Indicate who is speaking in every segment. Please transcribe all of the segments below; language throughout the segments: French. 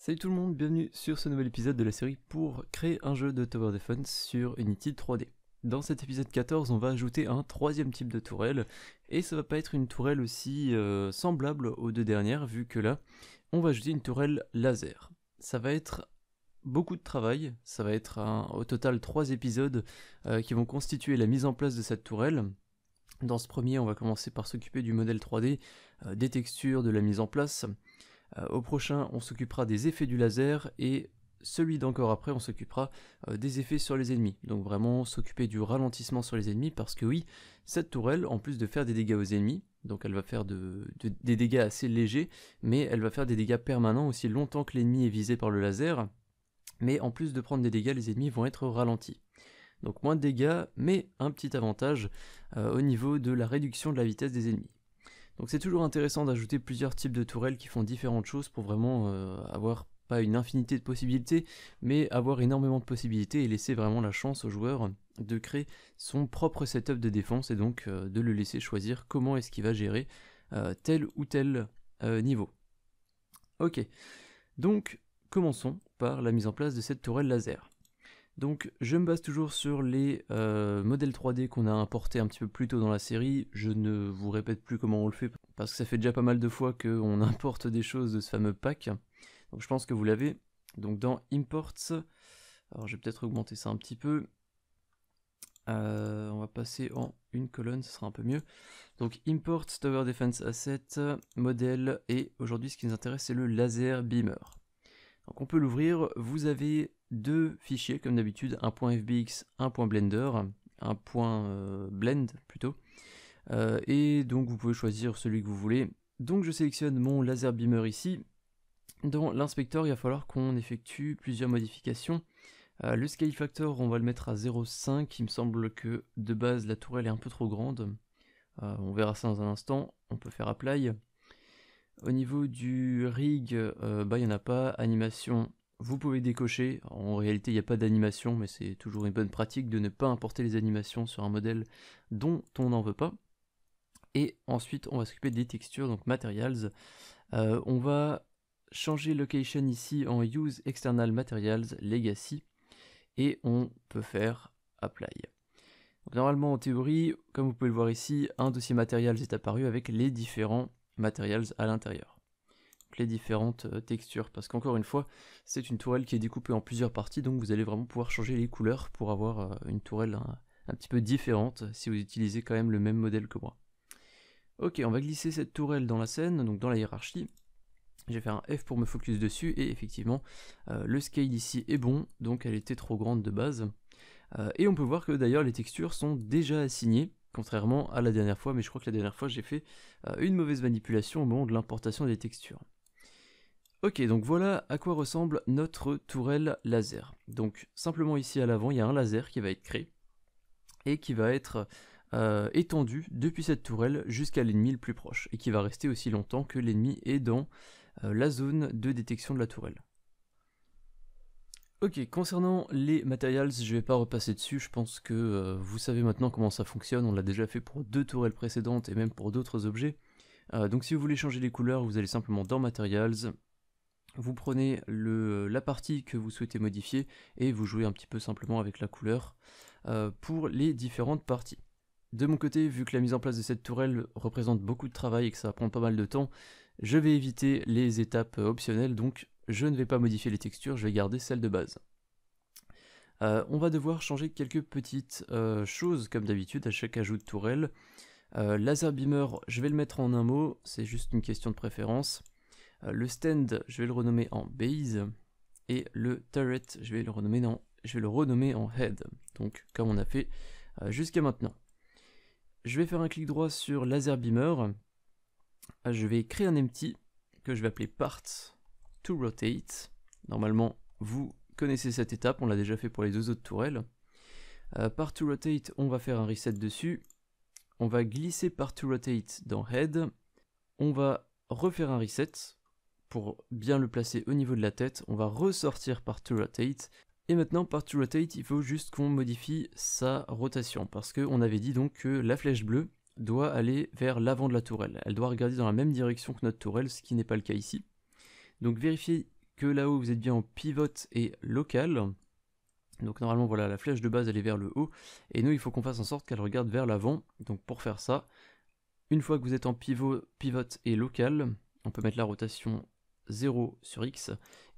Speaker 1: Salut tout le monde, bienvenue sur ce nouvel épisode de la série pour créer un jeu de Tower Defense sur Unity 3D. Dans cet épisode 14, on va ajouter un troisième type de tourelle, et ça va pas être une tourelle aussi semblable aux deux dernières, vu que là, on va ajouter une tourelle laser. Ça va être beaucoup de travail, ça va être au total 3 épisodes qui vont constituer la mise en place de cette tourelle. Dans ce premier, on va commencer par s'occuper du modèle 3D, des textures, de la mise en place. Au prochain, on s'occupera des effets du laser, et celui d'encore après, on s'occupera des effets sur les ennemis. Donc vraiment s'occuper du ralentissement sur les ennemis, parce que oui, cette tourelle, en plus de faire des dégâts aux ennemis, donc elle va faire des dégâts assez légers, mais elle va faire des dégâts permanents aussi longtemps que l'ennemi est visé par le laser, mais en plus de prendre des dégâts, les ennemis vont être ralentis. Donc moins de dégâts, mais un petit avantage au niveau de la réduction de la vitesse des ennemis. Donc c'est toujours intéressant d'ajouter plusieurs types de tourelles qui font différentes choses pour vraiment avoir pas une infinité de possibilités, mais avoir énormément de possibilités et laisser vraiment la chance au joueur de créer son propre setup de défense, et donc de le laisser choisir comment est-ce qu'il va gérer tel ou tel niveau. Ok, donc commençons par la mise en place de cette tourelle laser. Donc je me base toujours sur les modèles 3D qu'on a importés un petit peu plus tôt dans la série. Je ne vous répète plus comment on le fait, parce que ça fait déjà pas mal de fois qu'on importe des choses de ce fameux pack. Donc je pense que vous l'avez. Donc dans Imports, alors je vais peut-être augmenter ça un petit peu. On va passer en une colonne, ce sera un peu mieux. Donc Import Tower Defense Asset, modèle, et aujourd'hui ce qui nous intéresse c'est le laser beamer. Donc on peut l'ouvrir, vous avez deux fichiers comme d'habitude, un .fbx, un .blender, un .blend plutôt, et donc vous pouvez choisir celui que vous voulez. Donc je sélectionne mon laser beamer ici. Dans l'inspecteur, il va falloir qu'on effectue plusieurs modifications. Le scale factor, on va le mettre à 0,5, il me semble que de base la tourelle est un peu trop grande. On verra ça dans un instant, on peut faire apply. Au niveau du rig, il n'y en a pas. Animation, vous pouvez décocher. En réalité, il n'y a pas d'animation, mais c'est toujours une bonne pratique de ne pas importer les animations sur un modèle dont on n'en veut pas. Et ensuite, on va s'occuper des textures, donc Materials. On va changer Location ici en Use External Materials Legacy, et on peut faire Apply. Donc, normalement, en théorie, comme vous pouvez le voir ici, un dossier Materials est apparu avec les différents Materials à l'intérieur. Les différentes textures, parce qu'encore une fois, c'est une tourelle qui est découpée en plusieurs parties, donc vous allez vraiment pouvoir changer les couleurs pour avoir une tourelle un petit peu différente si vous utilisez quand même le même modèle que moi. Ok, on va glisser cette tourelle dans la scène, donc dans la hiérarchie. Je vais faire un F pour me focus dessus, et effectivement, le scale ici est bon, donc elle était trop grande de base. Et on peut voir que d'ailleurs les textures sont déjà assignées, contrairement à la dernière fois, mais je crois que la dernière fois j'ai fait une mauvaise manipulation au moment de l'importation des textures. Ok, donc voilà à quoi ressemble notre tourelle laser. Donc simplement ici à l'avant, il y a un laser qui va être créé, et qui va être étendu depuis cette tourelle jusqu'à l'ennemi le plus proche, et qui va rester aussi longtemps que l'ennemi est dans la zone de détection de la tourelle. Ok, concernant les materials, je vais pas repasser dessus, je pense que vous savez maintenant comment ça fonctionne, on l'a déjà fait pour 2 tourelles précédentes et même pour d'autres objets. Donc si vous voulez changer les couleurs, vous allez simplement dans Materials, vous prenez la partie que vous souhaitez modifier, et vous jouez un petit peu simplement avec la couleur pour les différentes parties. De mon côté, vu que la mise en place de cette tourelle représente beaucoup de travail et que ça va prendre pas mal de temps, je vais éviter les étapes optionnelles, donc je ne vais pas modifier les textures, je vais garder celles de base. On va devoir changer quelques petites choses comme d'habitude à chaque ajout de tourelle. Laser beamer, je vais le mettre en un mot, c'est juste une question de préférence. Le stand, je vais le renommer en base, et le turret, je vais le renommer en head, donc comme on a fait jusqu'à maintenant. Je vais faire un clic droit sur laser beamer, je vais créer un empty que je vais appeler part to rotate. Normalement vous connaissez cette étape, on l'a déjà fait pour les deux autres tourelles. Part to rotate, on va faire un reset dessus, on va glisser part to rotate dans head, on va refaire un reset pour bien le placer au niveau de la tête, on va ressortir part to rotate, et maintenant part to rotate, il faut juste qu'on modifie sa rotation, parce qu'on avait dit donc que la flèche bleue doit aller vers l'avant de la tourelle, elle doit regarder dans la même direction que notre tourelle, ce qui n'est pas le cas ici. Donc vérifiez que là-haut vous êtes bien en pivot et local. Donc normalement voilà, la flèche de base elle est vers le haut, et nous il faut qu'on fasse en sorte qu'elle regarde vers l'avant. Donc pour faire ça, une fois que vous êtes en pivot et local, on peut mettre la rotation 0 sur X,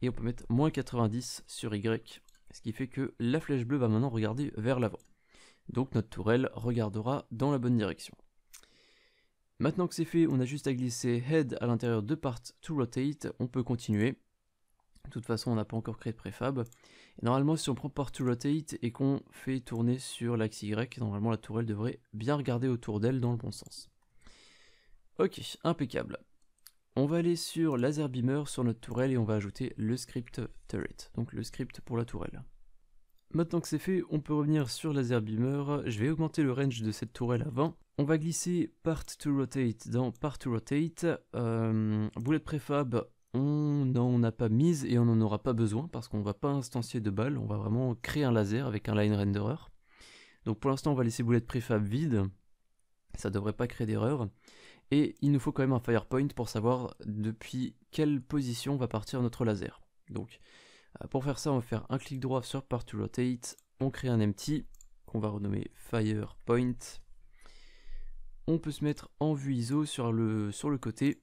Speaker 1: et on peut mettre moins 90 sur Y, ce qui fait que la flèche bleue va maintenant regarder vers l'avant. Donc notre tourelle regardera dans la bonne direction. Maintenant que c'est fait, on a juste à glisser Head à l'intérieur de Part to Rotate, on peut continuer. De toute façon, on n'a pas encore créé de préfab. Et normalement, si on prend Part to Rotate et qu'on fait tourner sur l'axe Y, normalement la tourelle devrait bien regarder autour d'elle dans le bon sens. Ok, impeccable. On va aller sur Laser Beamer sur notre tourelle et on va ajouter le script turret, donc le script pour la tourelle. Maintenant que c'est fait, on peut revenir sur Laser Beamer. Je vais augmenter le range de cette tourelle à 20. On va glisser Part to Rotate dans Part to Rotate. Boulet de préfab, on n'en a pas mise et on n'en aura pas besoin parce qu'on ne va pas instancier de balles. On va vraiment créer un laser avec un line renderer. Donc pour l'instant, on va laisser boulet de préfab vide. Ça ne devrait pas créer d'erreur. Et il nous faut quand même un firepoint pour savoir depuis quelle position va partir notre laser. Donc pour faire ça, on va faire un clic droit sur Part to Rotate, on crée un empty qu'on va renommer Firepoint. On peut se mettre en vue ISO sur le côté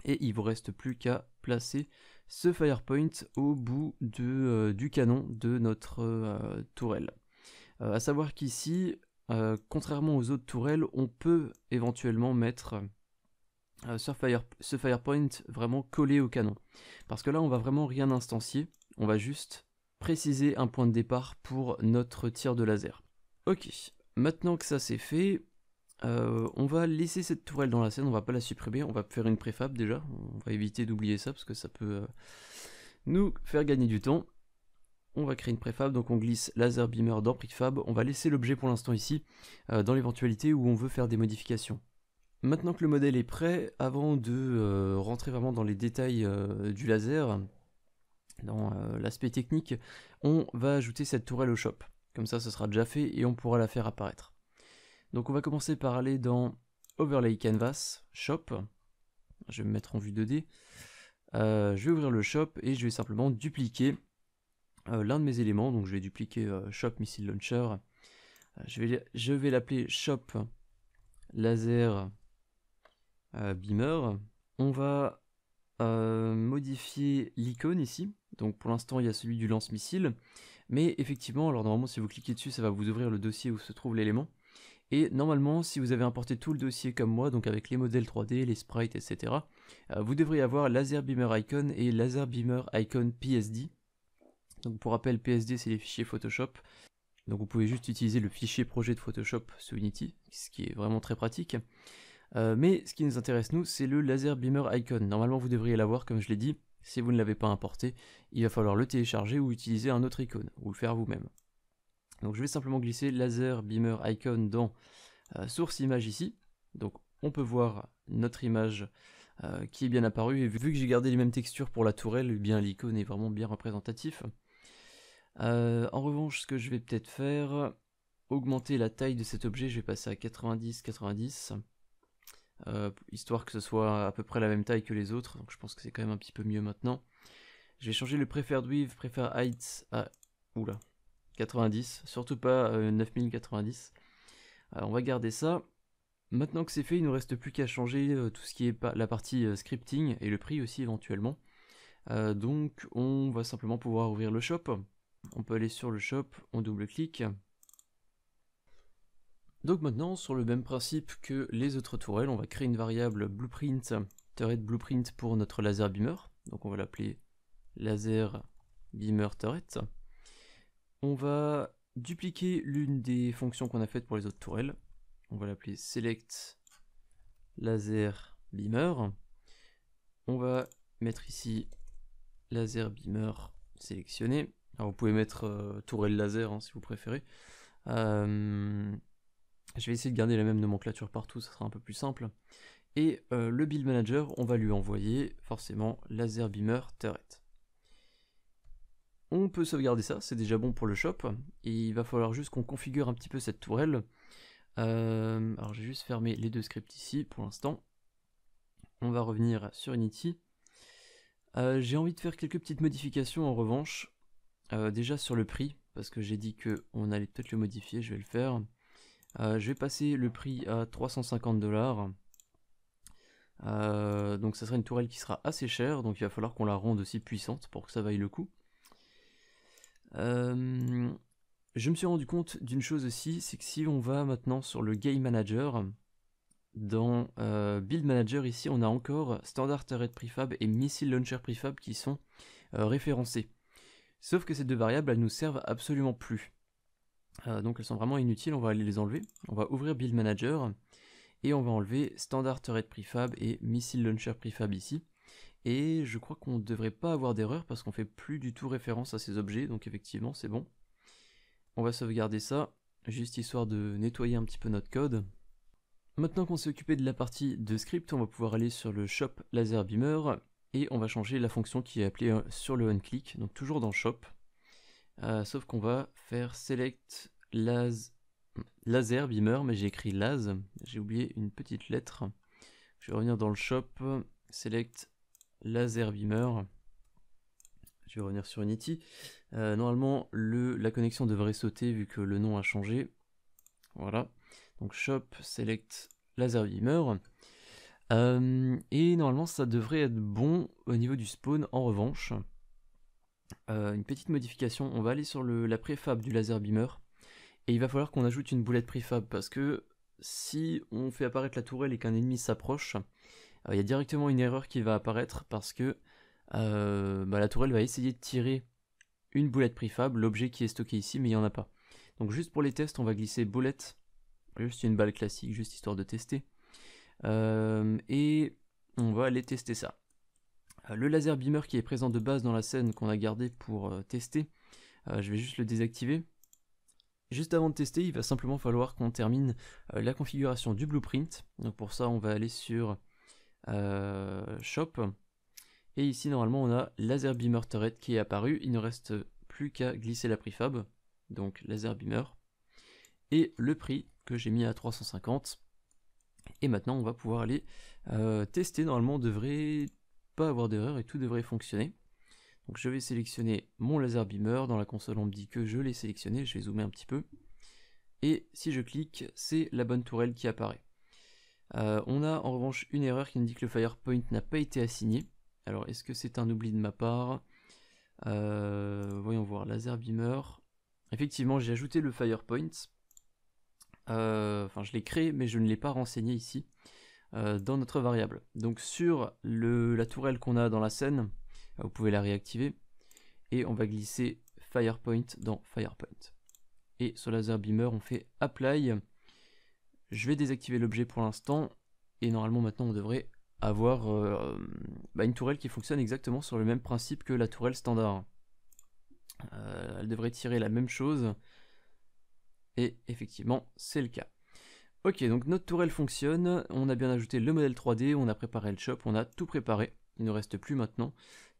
Speaker 1: et il vous reste plus qu'à placer ce Firepoint au bout du canon de notre tourelle. À savoir qu'ici, contrairement aux autres tourelles, on peut éventuellement mettre ce Firepoint vraiment collé au canon. Parce que là, on va vraiment rien instancier. On va juste préciser un point de départ pour notre tir de laser. Ok, maintenant que ça c'est fait, on va laisser cette tourelle dans la scène, on va pas la supprimer, on va faire une préfab déjà, on va éviter d'oublier ça parce que ça peut nous faire gagner du temps. On va créer une préfab, donc on glisse Laser Beamer dans préfab, on va laisser l'objet pour l'instant ici, dans l'éventualité où on veut faire des modifications. Maintenant que le modèle est prêt, avant de rentrer vraiment dans les détails du laser, dans l'aspect technique, on va ajouter cette tourelle au shop. Comme ça, ce sera déjà fait et on pourra la faire apparaître. Donc on va commencer par aller dans Overlay Canvas, Shop. Je vais me mettre en vue 2D. Je vais ouvrir le shop et je vais simplement dupliquer l'un de mes éléments. Donc je vais dupliquer Shop Missile Launcher. Je vais l'appeler Shop Laser Beamer. On va modifier l'icône ici. Donc pour l'instant il y a celui du lance-missile, mais effectivement, alors normalement si vous cliquez dessus ça va vous ouvrir le dossier où se trouve l'élément, et normalement si vous avez importé tout le dossier comme moi, donc avec les modèles 3D, les sprites, etc., vous devriez avoir Laser Beamer Icon et Laser Beamer Icon PSD. Donc pour rappel, PSD c'est les fichiers Photoshop, donc vous pouvez juste utiliser le fichier projet de Photoshop sous Unity, ce qui est vraiment très pratique. Mais ce qui nous intéresse nous, c'est le Laser Beamer Icon. Normalement vous devriez l'avoir comme je l'ai dit. Si vous ne l'avez pas importé, il va falloir le télécharger ou utiliser un autre icône, ou le faire vous-même. Donc je vais simplement glisser Laser Beamer Icon dans Source Image ici. Donc on peut voir notre image qui est bien apparue, et vu que j'ai gardé les mêmes textures pour la tourelle, eh bien l'icône est vraiment bien représentatif. En revanche, ce que je vais peut-être faire, augmenter la taille de cet objet, je vais passer à 90-90. Histoire que ce soit à peu près la même taille que les autres, donc je pense que c'est quand même un petit peu mieux maintenant. Je vais changer le Preferred Width, Preferred Height à 90, surtout pas 9090. On va garder ça. Maintenant que c'est fait, il ne nous reste plus qu'à changer tout ce qui est la partie scripting et le prix aussi éventuellement. Donc on va simplement pouvoir ouvrir le shop. On peut aller sur le shop, on double-clique. Donc maintenant, sur le même principe que les autres tourelles, on va créer une variable blueprint, turret blueprint pour notre laser beamer. Donc on va l'appeler laser beamer turret. On va dupliquer l'une des fonctions qu'on a faites pour les autres tourelles. On va l'appeler select laser beamer. On va mettre ici laser beamer sélectionné. Alors vous pouvez mettre tourelle laser hein, si vous préférez. Je vais essayer de garder la même nomenclature partout, ça sera un peu plus simple. Et le build manager, on va lui envoyer forcément laser beamer turret. On peut sauvegarder ça, c'est déjà bon pour le shop. Et il va falloir juste qu'on configure un petit peu cette tourelle. Alors j'ai juste fermé les deux scripts ici pour l'instant. On va revenir sur Unity. J'ai envie de faire quelques petites modifications en revanche. Déjà sur le prix, parce que j'ai dit qu'on allait peut-être le modifier, je vais le faire. Je vais passer le prix à 350 $. Donc ça sera une tourelle qui sera assez chère, donc il va falloir qu'on la rende aussi puissante pour que ça vaille le coup. Je me suis rendu compte d'une chose aussi, c'est que si on va maintenant sur le Game Manager, dans Build Manager ici on a encore Standard Turret Prefab et Missile Launcher Prefab qui sont référencés. Sauf que ces deux variables elles nous servent absolument plus. Donc elles sont vraiment inutiles, on va aller les enlever. On va ouvrir Build Manager et on va enlever Standard Turret Prefab et Missile Launcher Prefab ici. Et je crois qu'on ne devrait pas avoir d'erreur parce qu'on fait plus du tout référence à ces objets, donc effectivement c'est bon. On va sauvegarder ça, juste histoire de nettoyer un petit peu notre code. Maintenant qu'on s'est occupé de la partie de script, on va pouvoir aller sur le Shop Laser Beamer et on va changer la fonction qui est appelée sur le onClick, donc toujours dans Shop. Sauf qu'on va faire Select Laser Beamer, mais j'ai écrit Las, j'ai oublié une petite lettre. Je vais revenir dans le Shop, Select Laser Beamer. Je vais revenir sur Unity. Normalement, la connexion devrait sauter vu que le nom a changé. Voilà. Donc Shop, Select, Laser Beamer. Et normalement, ça devrait être bon au niveau du spawn. En revanche, une petite modification. On va aller sur la préfab du Laser Beamer. Et il va falloir qu'on ajoute une boulette préfab parce que si on fait apparaître la tourelle et qu'un ennemi s'approche, il y a directement une erreur qui va apparaître parce que la tourelle va essayer de tirer une boulette préfab, l'objet qui est stocké ici, mais il n'y en a pas. Donc juste pour les tests, on va glisser boulette, juste une balle classique, juste histoire de tester. Et on va aller tester ça. Le laser beamer qui est présent de base dans la scène qu'on a gardé pour tester, je vais juste le désactiver. Juste avant de tester, il va simplement falloir qu'on termine la configuration du blueprint. Donc pour ça, on va aller sur Shop. Et ici, normalement, on a Laser Beamer Turret qui est apparu. Il ne reste plus qu'à glisser la prefab. Donc Laser Beamer. Et le prix que j'ai mis à 350. Et maintenant, on va pouvoir aller tester. Normalement, on ne devrait pas avoir d'erreur et tout devrait fonctionner. Donc je vais sélectionner mon Laser Beamer. Dans la console, on me dit que je l'ai sélectionné. Je vais zoomer un petit peu. Et si je clique, c'est la bonne tourelle qui apparaît. On a en revanche une erreur qui nous dit que le Firepoint n'a pas été assigné. Alors, est-ce que c'est un oubli de ma part? Voyons voir, Laser Beamer. Effectivement, j'ai ajouté le Firepoint. Enfin, je l'ai créé, mais je ne l'ai pas renseigné ici, dans notre variable. Donc, sur la tourelle qu'on a dans la scène, vous pouvez la réactiver. Et on va glisser Firepoint dans Firepoint. Et sur Laser Beamer, on fait Apply. Je vais désactiver l'objet pour l'instant. Et normalement, maintenant, on devrait avoir une tourelle qui fonctionne exactement sur le même principe que la tourelle standard. Elle devrait tirer la même chose. Et effectivement, c'est le cas. Ok, donc notre tourelle fonctionne. On a bien ajouté le modèle 3D, on a préparé le shop, on a tout préparé. Il ne reste plus maintenant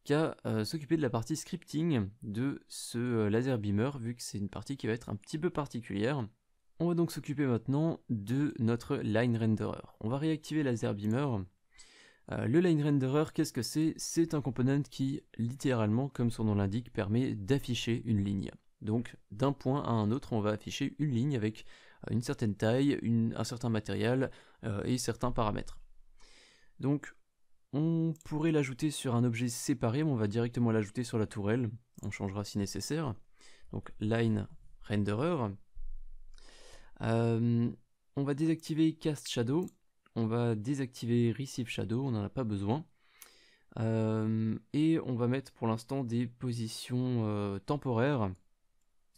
Speaker 1: qu'à s'occuper de la partie scripting de ce laser beamer, vu que c'est une partie qui va être un petit peu particulière. On va donc s'occuper maintenant de notre line renderer. On va réactiver laser beamer. Le line renderer, qu'est-ce que c'est? C'est un component qui, littéralement, comme son nom l'indique, permet d'afficher une ligne. Donc, d'un point à un autre, on va afficher une ligne avec une certaine taille, un certain matériel et certains paramètres. Donc, on pourrait l'ajouter sur un objet séparé, mais on va directement l'ajouter sur la tourelle. On changera si nécessaire. Donc, line renderer. On va désactiver cast shadow. On va désactiver Receive Shadow, on n'en a pas besoin. Et on va mettre pour l'instant des positions temporaires,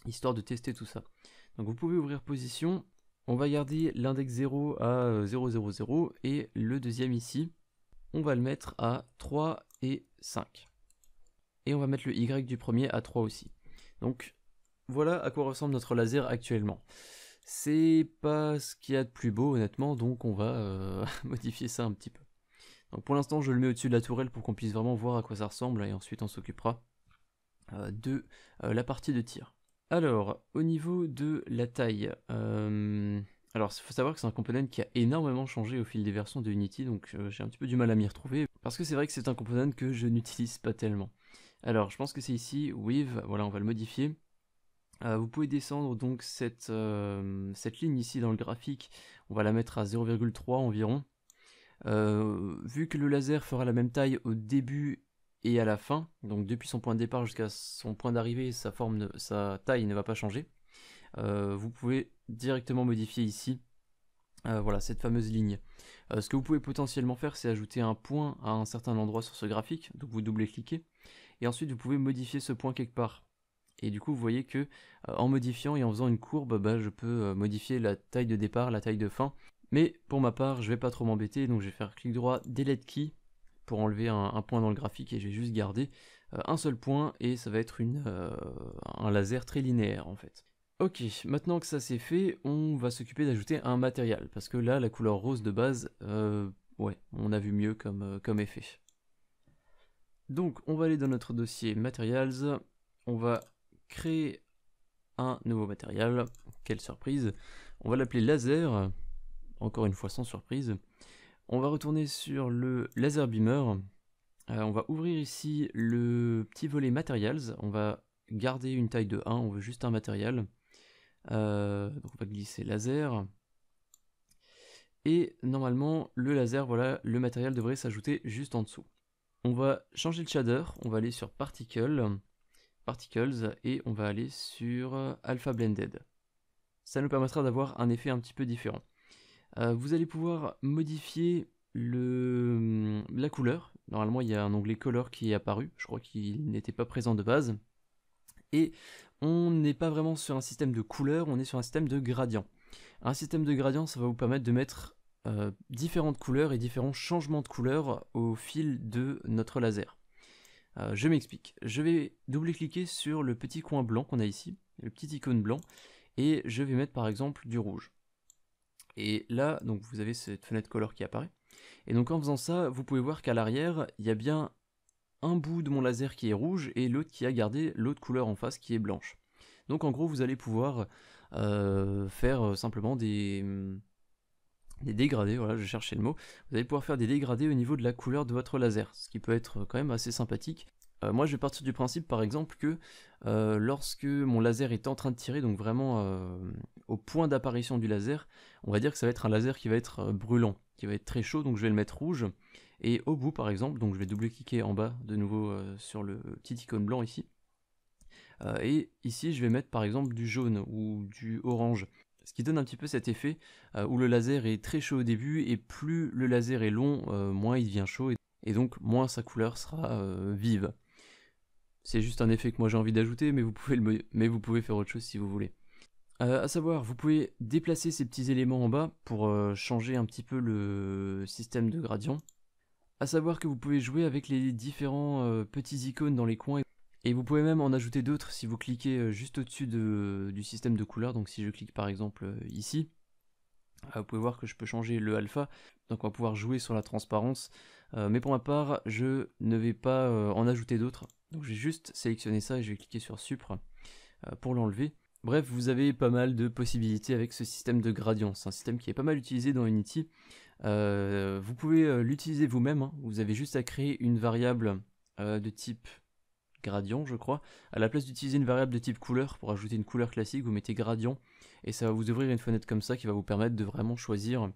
Speaker 1: histoire de tester tout ça. Donc vous pouvez ouvrir position, on va garder l'index 0 à 0,00 et le deuxième ici, on va le mettre à 3 et 5. Et on va mettre le Y du premier à 3 aussi. Donc voilà à quoi ressemble notre laser actuellement. C'est pas ce qu'il y a de plus beau honnêtement, donc on va modifier ça un petit peu. Donc pour l'instant je le mets au-dessus de la tourelle pour qu'on puisse vraiment voir à quoi ça ressemble et ensuite on s'occupera de la partie de tir. Alors au niveau de la taille, Alors, il faut savoir que c'est un component qui a énormément changé au fil des versions de Unity, donc j'ai un petit peu du mal à m'y retrouver, parce que c'est vrai que c'est un component que je n'utilise pas tellement. Alors, je pense que c'est ici, with, voilà, on va le modifier. Vous pouvez descendre donc cette ligne ici dans le graphique, on va la mettre à 0,3 environ. Vu que le laser fera la même taille au début et à la fin, donc depuis son point de départ jusqu'à son point d'arrivée, sa taille ne va pas changer. Vous pouvez directement modifier ici, voilà, cette fameuse ligne. Ce que vous pouvez potentiellement faire, c'est ajouter un point à un certain endroit sur ce graphique, donc vous doublez-cliquez, et ensuite vous pouvez modifier ce point quelque part. Et du coup, vous voyez que en modifiant et en faisant une courbe, bah, je peux modifier la taille de départ, la taille de fin. Mais pour ma part, je vais pas trop m'embêter, donc je vais faire clic droit, delete key, pour enlever un point dans le graphique, et je vais juste garder un seul point, et ça va être un laser très linéaire en fait. Ok, maintenant que ça c'est fait, on va s'occuper d'ajouter un matériel, parce que là, la couleur rose de base, ouais, on a vu mieux comme effet. Donc, on va aller dans notre dossier Materials, on va créer un nouveau matériel, quelle surprise, on va l'appeler laser, encore une fois sans surprise. On va retourner sur le laser beamer, on va ouvrir ici le petit volet Materials, on va garder une taille de 1, on veut juste un matériel. Donc on va glisser laser. Et normalement, le laser, voilà, le matériel devrait s'ajouter juste en dessous. On va changer de shader, on va aller sur Particles, et on va aller sur Alpha Blended. Ça nous permettra d'avoir un effet un petit peu différent. Vous allez pouvoir modifier la couleur. Normalement, il y a un onglet Color qui est apparu. Je crois qu'il n'était pas présent de base. Et on n'est pas vraiment sur un système de couleur, on est sur un système de gradient. Un système de gradient, ça va vous permettre de mettre différentes couleurs et différents changements de couleurs au fil de notre laser. Je m'explique. Je vais double-cliquer sur le petit coin blanc qu'on a ici, le petit icône blanc, et je vais mettre par exemple du rouge. Et là, donc vous avez cette fenêtre color qui apparaît. Et donc en faisant ça, vous pouvez voir qu'à l'arrière, il y a bien un bout de mon laser qui est rouge et l'autre qui a gardé l'autre couleur en face qui est blanche. Donc en gros, vous allez pouvoir faire simplement des dégradés, voilà, je cherchais le mot. Vous allez pouvoir faire des dégradés au niveau de la couleur de votre laser, ce qui peut être quand même assez sympathique. Moi, je vais partir du principe, par exemple, que lorsque mon laser est en train de tirer, donc vraiment au point d'apparition du laser, on va dire que ça va être un laser qui va être brûlant, qui va être très chaud, donc je vais le mettre rouge. Et au bout, par exemple, donc je vais double-cliquer en bas de nouveau sur le petit icône blanc ici. Et ici, je vais mettre par exemple du jaune ou du orange. Ce qui donne un petit peu cet effet où le laser est très chaud au début et plus le laser est long, moins il devient chaud et donc moins sa couleur sera vive. C'est juste un effet que moi j'ai envie d'ajouter, mais vous pouvez faire autre chose si vous voulez. À savoir, vous pouvez déplacer ces petits éléments en bas pour changer un petit peu le système de gradient. À savoir que vous pouvez jouer avec les différents petits icônes dans les coins. Et vous pouvez même en ajouter d'autres si vous cliquez juste au-dessus du système de couleurs. Donc si je clique par exemple ici, vous pouvez voir que je peux changer le alpha. Donc on va pouvoir jouer sur la transparence. Mais pour ma part, je ne vais pas en ajouter d'autres. Donc je vais juste sélectionner ça et je vais cliquer sur Supre pour l'enlever. Bref, vous avez pas mal de possibilités avec ce système de gradient. C'est un système qui est pas mal utilisé dans Unity. Vous pouvez l'utiliser vous-même. Hein. Vous avez juste à créer une variable de type gradient, je crois. À la place d'utiliser une variable de type couleur pour ajouter une couleur classique, vous mettez gradient et ça va vous ouvrir une fenêtre comme ça qui va vous permettre de vraiment choisir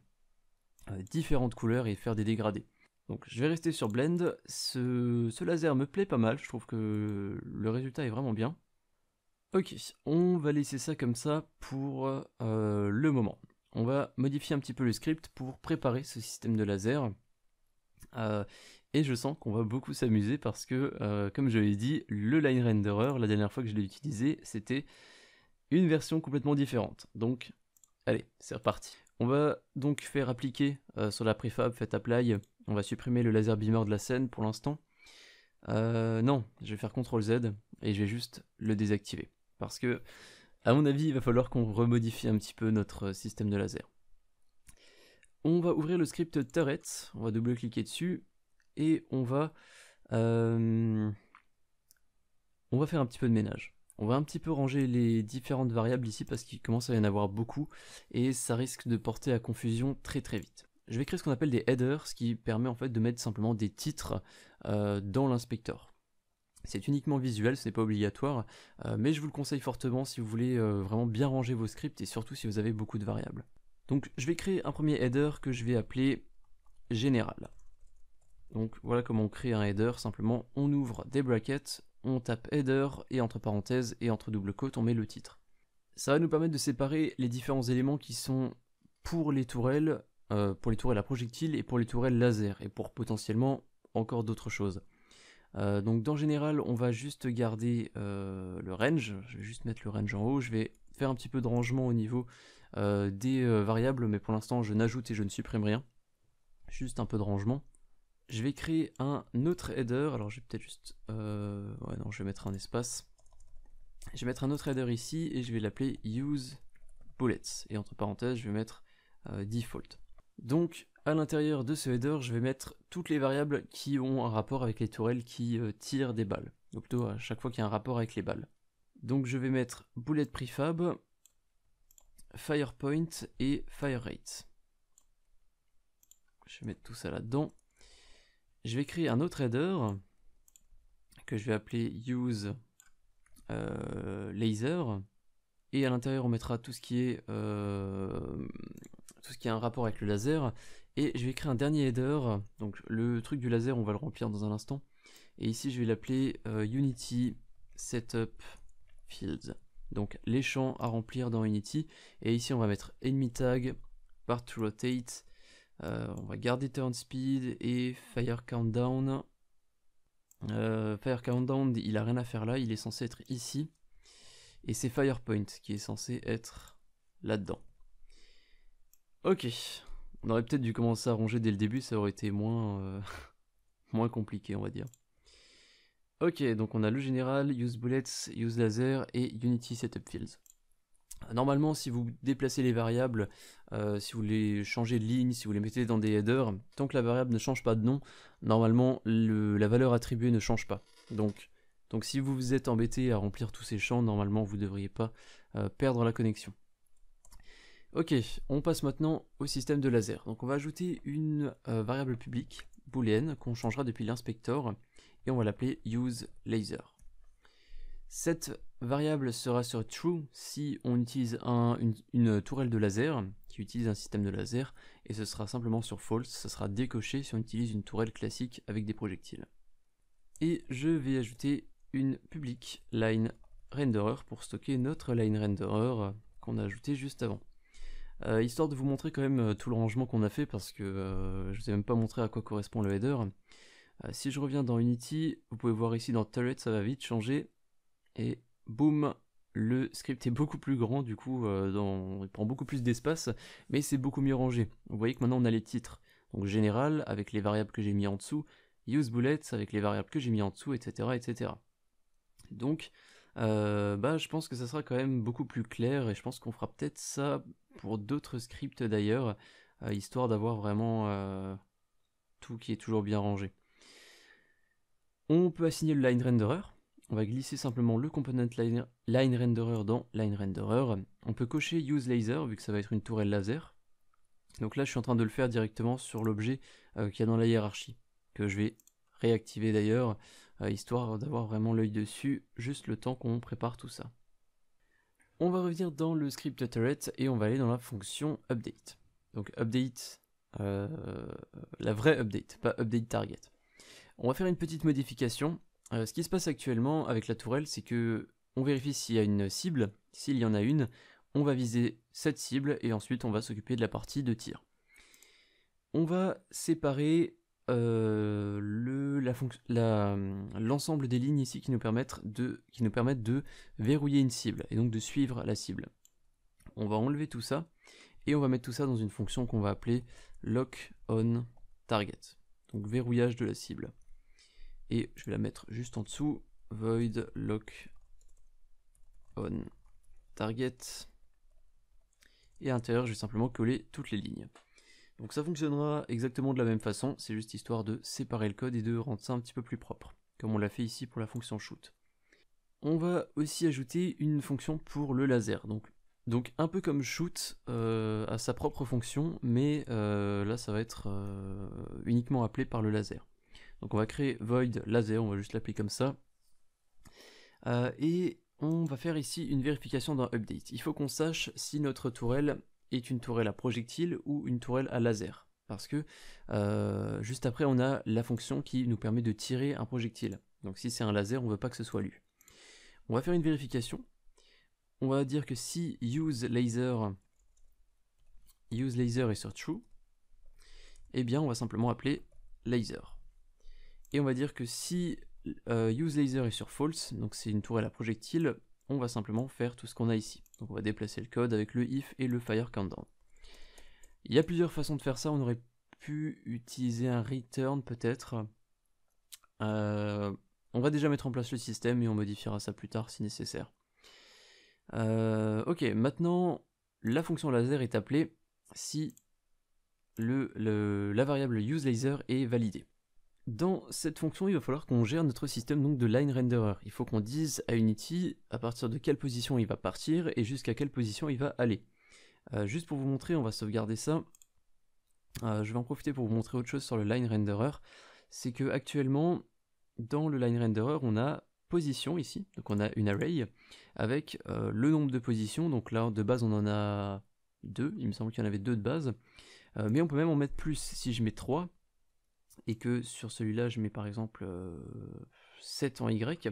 Speaker 1: différentes couleurs et faire des dégradés. Donc je vais rester sur Blend. Ce laser me plaît pas mal, je trouve que le résultat est vraiment bien. Ok, on va laisser ça comme ça pour le moment. On va modifier un petit peu le script pour préparer ce système de laser. Et je sens qu'on va beaucoup s'amuser parce que, comme je l'ai dit, le line renderer, la dernière fois que je l'ai utilisé, c'était une version complètement différente. Donc, allez, c'est reparti. On va donc faire appliquer sur la préfab, fait apply, on va supprimer le laser beamer de la scène pour l'instant. Non, je vais faire CTRL Z et je vais juste le désactiver. Parce que, à mon avis, il va falloir qu'on remodifie un petit peu notre système de laser. On va ouvrir le script turret, on va double-cliquer dessus et on va faire un petit peu de ménage. On va un petit peu ranger les différentes variables ici parce qu'il commence à y en avoir beaucoup et ça risque de porter à confusion très très vite. Je vais créer ce qu'on appelle des headers, ce qui permet en fait de mettre simplement des titres dans l'inspecteur. C'est uniquement visuel, ce n'est pas obligatoire, mais je vous le conseille fortement si vous voulez vraiment bien ranger vos scripts et surtout si vous avez beaucoup de variables. Donc je vais créer un premier header que je vais appeler général. Donc voilà comment on crée un header, simplement on ouvre des brackets, on tape header et entre parenthèses et entre double quotes on met le titre. Ça va nous permettre de séparer les différents éléments qui sont pour les tourelles à projectiles et pour les tourelles laser et pour potentiellement encore d'autres choses. Donc dans général on va juste garder le range, je vais juste mettre le range en haut, je vais faire un petit peu de rangement au niveau des variables mais pour l'instant je n'ajoute et je ne supprime rien, juste un peu de rangement. Je vais créer un autre header, alors je vais peut-être juste... ouais non, je vais mettre un espace. Je vais mettre un autre header ici et je vais l'appeler use bullets. Et entre parenthèses, je vais mettre default. Donc, à l'intérieur de ce header, je vais mettre toutes les variables qui ont un rapport avec les tourelles qui tirent des balles. Donc plutôt à chaque fois qu'il y a un rapport avec les balles. Donc je vais mettre bullet prefab, firepoint et fire rate. Je vais mettre tout ça là-dedans. Je vais créer un autre header que je vais appeler use laser et à l'intérieur on mettra tout ce qui est un rapport avec le laser et je vais créer un dernier header, donc le truc du laser on va le remplir dans un instant et ici je vais l'appeler Unity Setup Fields, donc les champs à remplir dans Unity et ici on va mettre enemy tag, part to rotate. On va garder turn speed et fire countdown. Fire countdown, il a rien à faire là, il est censé être ici. Et c'est firepoint qui est censé être là-dedans. Ok, on aurait peut-être dû commencer à ranger dès le début, ça aurait été moins, moins compliqué on va dire. Ok, donc on a le général, use bullets, use laser et Unity Setup Fields. Normalement, si vous déplacez les variables, si vous les changez de ligne, si vous les mettez dans des headers, tant que la variable ne change pas de nom, normalement la valeur attribuée ne change pas. Donc si vous vous êtes embêté à remplir tous ces champs, normalement vous ne devriez pas perdre la connexion. Ok, on passe maintenant au système de laser. Donc on va ajouter une variable publique booléenne qu'on changera depuis l'inspecteur et on va l'appeler useLaser. Cette variable sera sur true si on utilise une tourelle de laser qui utilise un système de laser et ce sera simplement sur false, ça sera décoché si on utilise une tourelle classique avec des projectiles. Et je vais ajouter une public line renderer pour stocker notre line renderer qu'on a ajouté juste avant. Histoire de vous montrer quand même tout le rangement qu'on a fait parce que je vous ai même pas montré à quoi correspond le header. Si je reviens dans Unity, vous pouvez voir ici dans turret ça va vite changer. Et boum, le script est beaucoup plus grand, du coup il prend beaucoup plus d'espace, mais c'est beaucoup mieux rangé. Vous voyez que maintenant on a les titres, donc général avec les variables que j'ai mis en dessous, use bullets avec les variables que j'ai mis en dessous, etc. etc. Donc je pense que ça sera quand même beaucoup plus clair, et je pense qu'on fera peut-être ça pour d'autres scripts d'ailleurs, histoire d'avoir vraiment tout qui est toujours bien rangé. On peut assigner le line renderer. On va glisser simplement le component line renderer dans line renderer. On peut cocher use laser vu que ça va être une tourelle laser. Donc là je suis en train de le faire directement sur l'objet qu'il y a dans la hiérarchie, que je vais réactiver d'ailleurs, histoire d'avoir vraiment l'œil dessus, juste le temps qu'on prépare tout ça. On va revenir dans le script turret et on va aller dans la fonction update. Donc update, la vraie update, pas update target. On va faire une petite modification. Ce qui se passe actuellement avec la tourelle, c'est que on vérifie s'il y a une cible. S'il y en a une, on va viser cette cible et ensuite on va s'occuper de la partie de tir. On va séparer l'ensemble des lignes ici qui nous permettent de verrouiller une cible et donc de suivre la cible. On va enlever tout ça et on va mettre tout ça dans une fonction qu'on va appeler lock on target, donc verrouillage de la cible. Et je vais la mettre juste en dessous, void lock on target, et à l'intérieur je vais simplement coller toutes les lignes. Donc ça fonctionnera exactement de la même façon, c'est juste histoire de séparer le code et de rendre ça un petit peu plus propre, comme on l'a fait ici pour la fonction shoot. On va aussi ajouter une fonction pour le laser. Donc un peu comme shoot a sa propre fonction, mais là ça va être uniquement appelé par le laser. Donc on va créer void laser, on va juste l'appeler comme ça. Et on va faire ici une vérification d'un update. Il faut qu'on sache si notre tourelle est une tourelle à projectile ou une tourelle à laser. Parce que juste après on a la fonction qui nous permet de tirer un projectile. Donc si c'est un laser, on ne veut pas que ce soit lu. On va faire une vérification. On va dire que si use laser est sur true, eh bien on va simplement appeler laser. Et on va dire que si use laser est sur false, donc c'est une tourelle à projectile, on va simplement faire tout ce qu'on a ici. Donc on va déplacer le code avec le if et le fire countdown. Il y a plusieurs façons de faire ça. On aurait pu utiliser un return peut-être. On va déjà mettre en place le système et on modifiera ça plus tard si nécessaire. Ok, maintenant la fonction laser est appelée si la variable useLaser est validée. Dans cette fonction, il va falloir qu'on gère notre système donc de line renderer. Il faut qu'on dise à Unity à partir de quelle position il va partir et jusqu'à quelle position il va aller. Juste pour vous montrer, on va sauvegarder ça. Je vais en profiter pour vous montrer autre chose sur le line renderer. C'est que actuellement, dans le line renderer, on a position ici, donc on a une array avec le nombre de positions. Donc là, de base, on en a 2. Il me semble qu'il y en avait 2 de base. Mais on peut même en mettre plus. Si je mets 3 et que sur celui-là, je mets par exemple 7 en Y,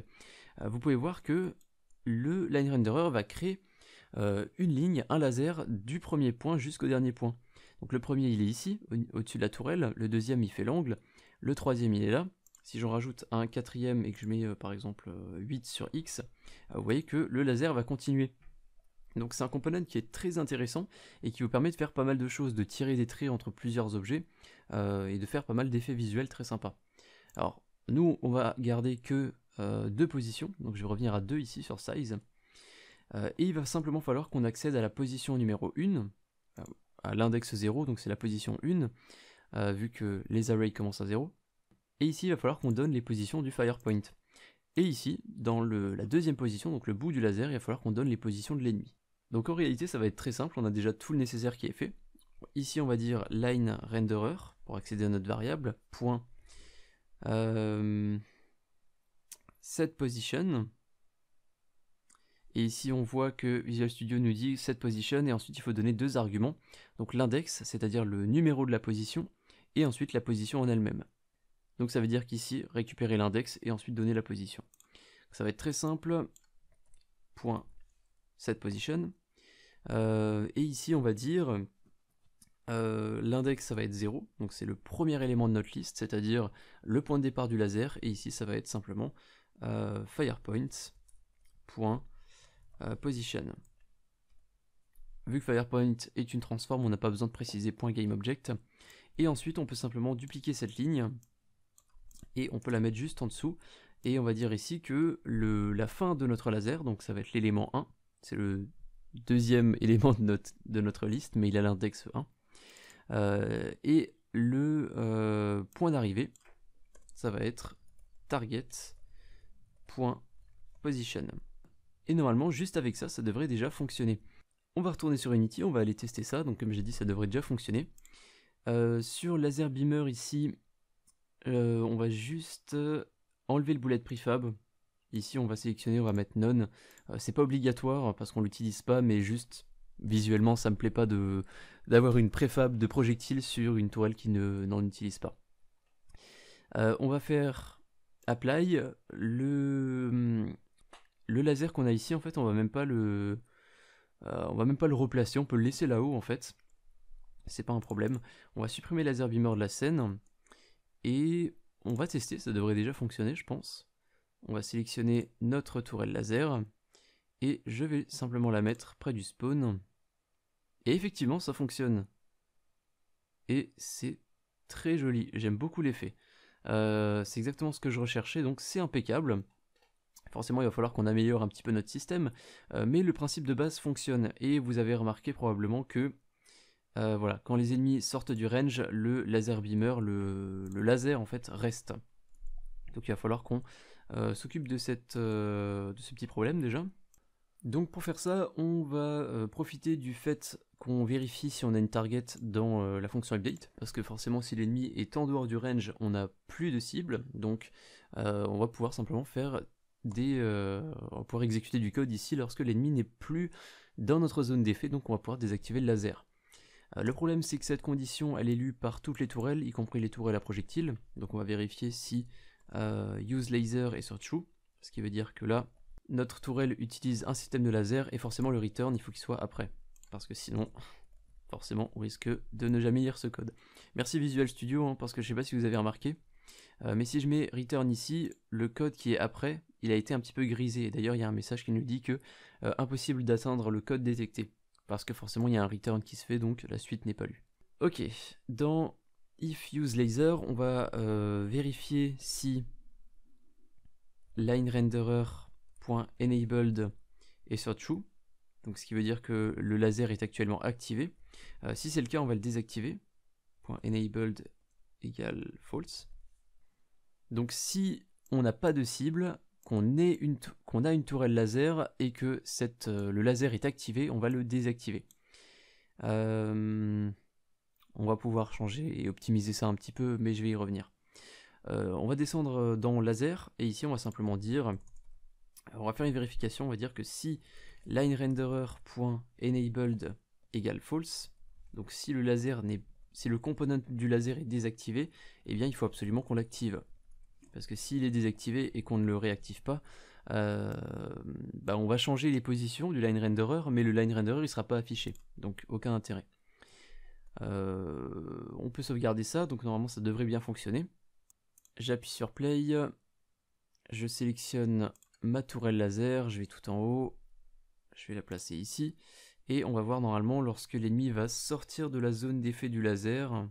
Speaker 1: vous pouvez voir que le line renderer va créer une ligne, un laser du premier point jusqu'au dernier point. Donc le premier il est ici, au-dessus de la tourelle, le deuxième il fait l'angle, le troisième il est là. Si j'en rajoute un quatrième et que je mets par exemple 8 sur X, vous voyez que le laser va continuer. Donc c'est un component qui est très intéressant et qui vous permet de faire pas mal de choses, de tirer des traits entre plusieurs objets et de faire pas mal d'effets visuels très sympas. Alors nous on va garder que 2 positions, donc je vais revenir à 2 ici sur size. Et il va simplement falloir qu'on accède à la position numéro 1, à l'index 0, donc c'est la position 1, vu que les arrays commencent à 0. Et ici il va falloir qu'on donne les positions du firepoint. Et ici, dans la deuxième position, donc le bout du laser, il va falloir qu'on donne les positions de l'ennemi. Donc en réalité ça va être très simple, on a déjà tout le nécessaire qui est fait. Ici on va dire line renderer pour accéder à notre variable, point set position. Et ici on voit que Visual Studio nous dit set position et ensuite il faut donner 2 arguments. Donc l'index, c'est-à-dire le numéro de la position, et ensuite la position en elle-même. Donc ça veut dire qu'ici, récupérer l'index et ensuite donner la position. Ça va être très simple. Point set position. Et ici on va dire l'index ça va être 0, donc c'est le premier élément de notre liste, c'est-à-dire le point de départ du laser, et ici ça va être simplement firepoint. Position. Vu que firepoint est une transform, on n'a pas besoin de préciser .GameObject. Et ensuite, on peut simplement dupliquer cette ligne et on peut la mettre juste en dessous. Et on va dire ici que la fin de notre laser, donc ça va être l'élément 1, c'est le deuxième élément de notre liste, mais il a l'index 1. Et le point d'arrivée, ça va être target.position. Et normalement, juste avec ça, ça devrait déjà fonctionner. On va retourner sur Unity, on va aller tester ça. Donc comme j'ai dit, ça devrait déjà fonctionner. Sur Laser Beamer ici, on va juste enlever le bullet prefab. Ici, on va sélectionner, on va mettre none. C'est pas obligatoire parce qu'on l'utilise pas, mais juste visuellement, ça me plaît pas d'avoir une préfab de projectile sur une tourelle qui n'en utilise pas. On va faire apply. Le laser qu'on a ici, en fait, on va même pas le replacer, on peut le laisser là-haut en fait. C'est pas un problème. On va supprimer Laser Beamer de la scène et on va tester, ça devrait déjà fonctionner je pense. On va sélectionner notre tourelle laser et je vais simplement la mettre près du spawn. Et effectivement ça fonctionne. Et c'est très joli, j'aime beaucoup l'effet. C'est exactement ce que je recherchais, donc c'est impeccable. Forcément, il va falloir qu'on améliore un petit peu notre système, mais le principe de base fonctionne. Et vous avez remarqué probablement que voilà, quand les ennemis sortent du range, le laser beamer, le laser en fait reste. Donc il va falloir qu'on s'occupe de ce petit problème déjà. Donc pour faire ça, on va profiter du fait qu'on vérifie si on a une target dans la fonction update, parce que forcément si l'ennemi est en dehors du range, on n'a plus de cible, donc on va pouvoir simplement faire on va pouvoir exécuter du code ici lorsque l'ennemi n'est plus dans notre zone d'effet, donc on va pouvoir désactiver le laser. Le problème c'est que cette condition elle est lue par toutes les tourelles, y compris les tourelles à projectiles, donc on va vérifier si use laser est sur true, ce qui veut dire que là notre tourelle utilise un système de laser et forcément le return il faut qu'il soit après, parce que sinon forcément on risque de ne jamais lire ce code. Merci Visual Studio hein, parce que je sais pas si vous avez remarqué, mais si je mets return ici, le code qui est après il a été un petit peu grisé, d'ailleurs il y a un message qui nous dit que impossible d'atteindre le code détecté, parce que forcément il y a un return qui se fait, donc la suite n'est pas lue. Ok, dans if use laser on va vérifier si lineRenderer.enabled est sur true, donc ce qui veut dire que le laser est actuellement activé. Si c'est le cas on va le désactiver, .enabled égale false. Donc si on n'a pas de cible, qu'on a une tourelle laser et que le laser est activé, on va le désactiver. On va pouvoir changer et optimiser ça un petit peu, mais je vais y revenir. On va descendre dans laser et ici on va simplement dire, on va faire une vérification, on va dire que si lineRenderer.enabled égale false, donc si le component du laser est désactivé, eh bien il faut absolument qu'on l'active. Parce que s'il est désactivé et qu'on ne le réactive pas, on va changer les positions du lineRenderer, mais le lineRenderer il ne sera pas affiché, donc aucun intérêt. On peut sauvegarder ça, donc normalement ça devrait bien fonctionner. J'appuie sur play, je sélectionne ma tourelle laser, je vais tout en haut, je vais la placer ici, et on va voir normalement lorsque l'ennemi va sortir de la zone d'effet du laser,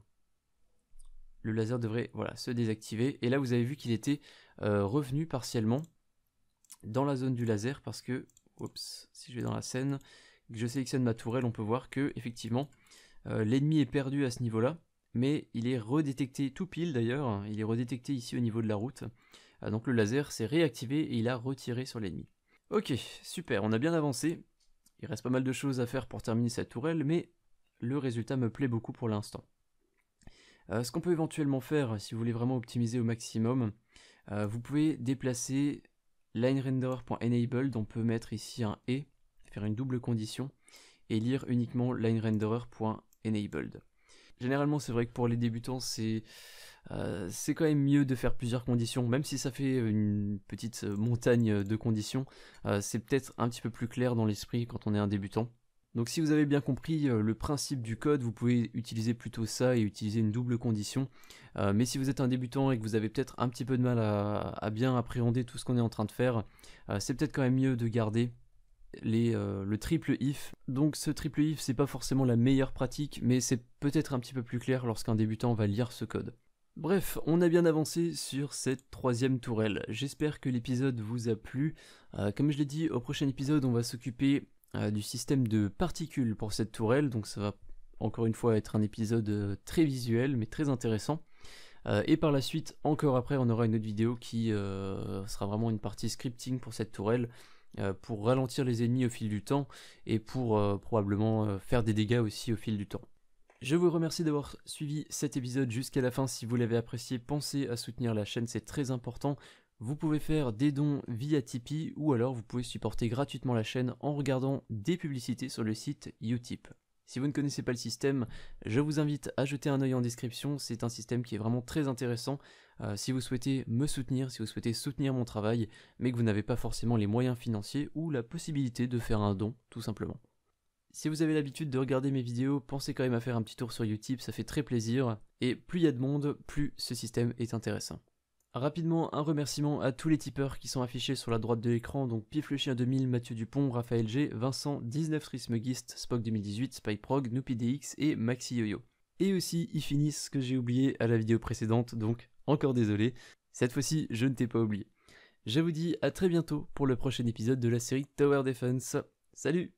Speaker 1: le laser devrait se désactiver, et là vous avez vu qu'il était revenu partiellement dans la zone du laser, parce que, si je vais dans la scène, que je sélectionne ma tourelle, on peut voir que effectivement l'ennemi est perdu à ce niveau-là, mais il est redétecté tout pile d'ailleurs, il est redétecté ici au niveau de la route, donc le laser s'est réactivé et il a retiré sur l'ennemi. Ok, super, on a bien avancé, il reste pas mal de choses à faire pour terminer cette tourelle, mais le résultat me plaît beaucoup pour l'instant. Ce qu'on peut éventuellement faire, si vous voulez vraiment optimiser au maximum, vous pouvez déplacer lineRenderer.enabled, on peut mettre ici un et, faire une double condition, et lire uniquement lineRenderer.enabled. Généralement c'est vrai que pour les débutants c'est quand même mieux de faire plusieurs conditions, même si ça fait une petite montagne de conditions, c'est peut-être un petit peu plus clair dans l'esprit quand on est un débutant. Donc si vous avez bien compris le principe du code, vous pouvez utiliser plutôt ça et utiliser une double condition. Mais si vous êtes un débutant et que vous avez peut-être un petit peu de mal à bien appréhender tout ce qu'on est en train de faire, c'est peut-être quand même mieux de garder le triple if. Donc ce triple if c'est pas forcément la meilleure pratique, mais c'est peut-être un petit peu plus clair lorsqu'un débutant va lire ce code. Bref, on a bien avancé sur cette troisième tourelle. J'espère que l'épisode vous a plu. Comme je l'ai dit, au prochain épisode on va s'occuper du système de particules pour cette tourelle, donc ça va encore une fois être un épisode très visuel mais très intéressant. Et par la suite, encore après, on aura une autre vidéo qui sera vraiment une partie scripting pour cette tourelle, pour ralentir les ennemis au fil du temps et pour probablement faire des dégâts aussi au fil du temps. Je vous remercie d'avoir suivi cet épisode jusqu'à la fin. Si vous l'avez apprécié, pensez à soutenir la chaîne, c'est très important. Vous pouvez faire des dons via Tipeee ou alors vous pouvez supporter gratuitement la chaîne en regardant des publicités sur le site Utip. Si vous ne connaissez pas le système, je vous invite à jeter un œil en description, c'est un système qui est vraiment très intéressant si vous souhaitez me soutenir, si vous souhaitez soutenir mon travail, mais que vous n'avez pas forcément les moyens financiers ou la possibilité de faire un don, tout simplement. Si vous avez l'habitude de regarder mes vidéos, pensez quand même à faire un petit tour sur Utip, ça fait très plaisir, et plus il y a de monde, plus ce système est intéressant. Rapidement, un remerciement à tous les tipeurs qui sont affichés sur la droite de l'écran, donc Pif le Chien 2000, Mathieu Dupont, Raphaël G, Vincent, 19 Trismeguiste, Spock 2018, SpikeProg, NoopyDX et Maxi Yoyo. Et aussi, ils finissent ce que j'ai oublié à la vidéo précédente, donc encore désolé, cette fois-ci je ne t'ai pas oublié. Je vous dis à très bientôt pour le prochain épisode de la série Tower Defense. Salut!